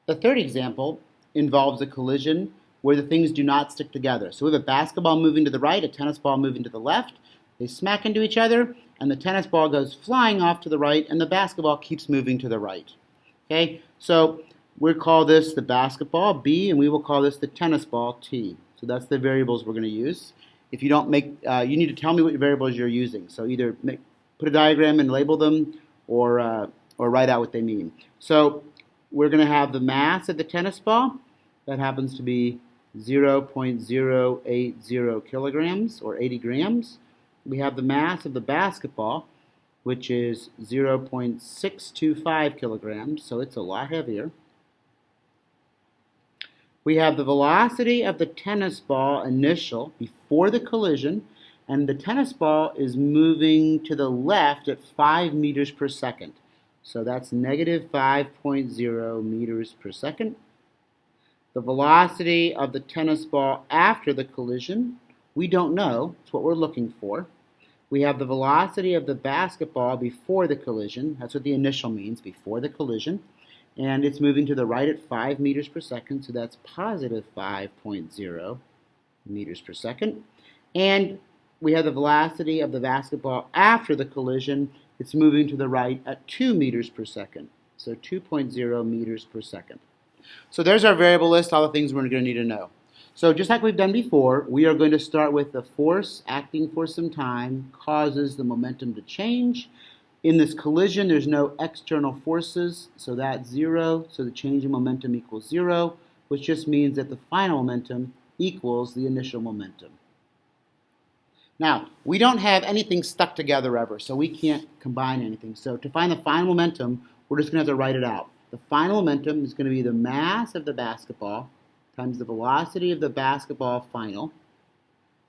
The third example involves a collision where the things do not stick together. So we have a basketball moving to the right, a tennis ball moving to the left. They smack into each other, and the tennis ball goes flying off to the right, and the basketball keeps moving to the right. Okay, so we'll call this the basketball B, and we will call this the tennis ball T. So that's the variables we're going to use. If you don't make, you need to tell me what variables you're using. So either put a diagram and label them, or write out what they mean. So we're going to have the mass of the tennis ball. That happens to be 0.080 kilograms, or 80 grams. We have the mass of the basketball, which is 0.625 kilograms, so it's a lot heavier. We have the velocity of the tennis ball initial before the collision, and the tennis ball is moving to the left at 5 meters per second. So that's negative 5.0 meters per second. The velocity of the tennis ball after the collision, we don't know. It's what we're looking for. We have the velocity of the basketball before the collision. That's what the initial means, before the collision. And it's moving to the right at 5 meters per second, so that's positive 5.0 meters per second. And we have the velocity of the basketball after the collision. It's moving to the right at 2 meters per second, so 2.0 meters per second. So there's our variable list, all the things we're going to need to know. So just like we've done before, we are going to start with the force acting for some time causes the momentum to change. In this collision, there's no external forces, so that's 0. So the change in momentum equals 0, which just means that the final momentum equals the initial momentum. Now, we don't have anything stuck together ever, so we can't combine anything. So to find the final momentum, we're just going to have to write it out. The final momentum is going to be the mass of the basketball times the velocity of the basketball final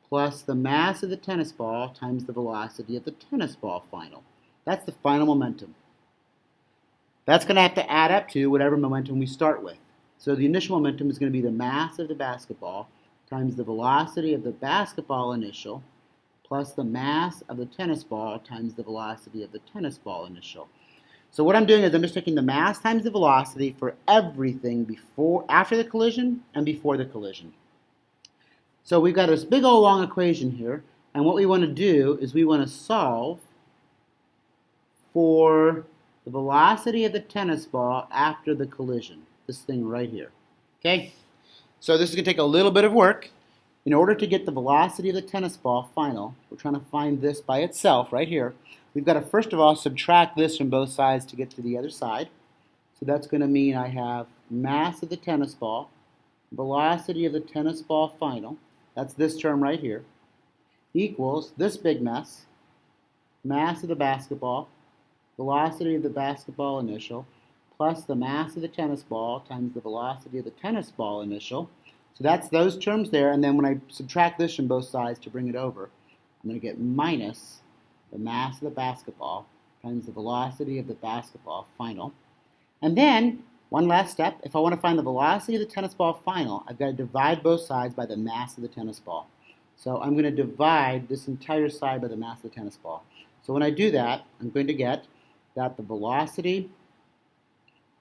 plus the mass of the tennis ball times the velocity of the tennis ball final. That's the final momentum. That's going to have to add up to whatever momentum we start with. So the initial momentum is going to be the mass of the basketball times the velocity of the basketball initial plus the mass of the tennis ball times the velocity of the tennis ball initial. So what I'm doing is I'm just taking the mass times the velocity for everything after the collision and before the collision. So we've got this big old long equation here, and what we want to do is we want to solve for the velocity of the tennis ball after the collision, this thing right here. Okay? So this is going to take a little bit of work. In order to get the velocity of the tennis ball final, we're trying to find this by itself right here. We've got to first of all subtract this from both sides to get to the other side. So that's going to mean I have mass of the tennis ball, velocity of the tennis ball final, that's this term right here, equals this big mess, mass of the basketball, velocity of the basketball initial, plus the mass of the tennis ball times the velocity of the tennis ball initial. So that's those terms there, and then when I subtract this from both sides to bring it over, I'm going to get minus the mass of the basketball times the velocity of the basketball final. And then, one last step, if I want to find the velocity of the tennis ball final, I've got to divide both sides by the mass of the tennis ball. So I'm going to divide this entire side by the mass of the tennis ball. So when I do that, I'm going to get that the velocity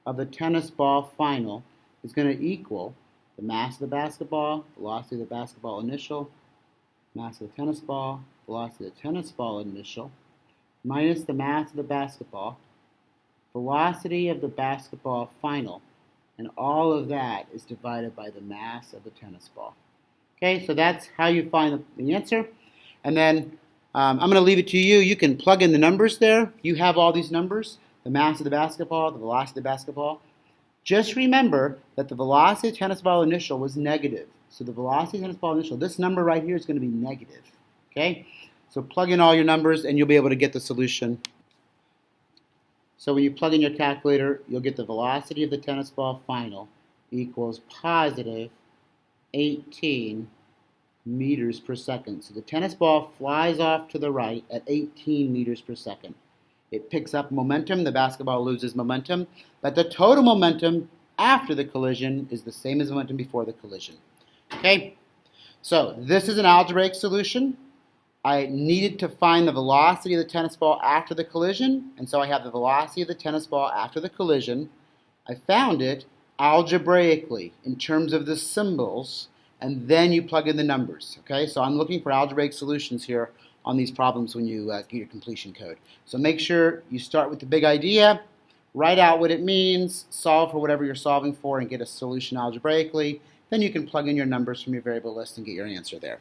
of the tennis ball final is going to equal the mass of the basketball, velocity of the basketball initial, mass of the tennis ball, velocity of the tennis ball initial, minus the mass of the basketball, velocity of the basketball final, and all of that is divided by the mass of the tennis ball. Okay, so that's how you find the answer. And then I'm going to leave it to you. You can plug in the numbers there. You have all these numbers, the mass of the basketball, the velocity of the basketball. Just remember that the velocity of the tennis ball initial was negative. So the velocity of the tennis ball initial, this number right here is going to be negative. Okay? So plug in all your numbers and you'll be able to get the solution. So when you plug in your calculator, you'll get the velocity of the tennis ball final equals positive 18 meters per second. So the tennis ball flies off to the right at 18 meters per second. It picks up momentum, the basketball loses momentum, but the total momentum after the collision is the same as the momentum before the collision. Okay, so this is an algebraic solution. I needed to find the velocity of the tennis ball after the collision, and so I have the velocity of the tennis ball after the collision. I found it, algebraically in terms of the symbols, and then you plug in the numbers. Okay, so I'm looking for algebraic solutions here on these problems when you get your completion code. So make sure you start with the big idea, write out what it means, solve for whatever you're solving for, and get a solution algebraically. Then you can plug in your numbers from your variable list and get your answer there.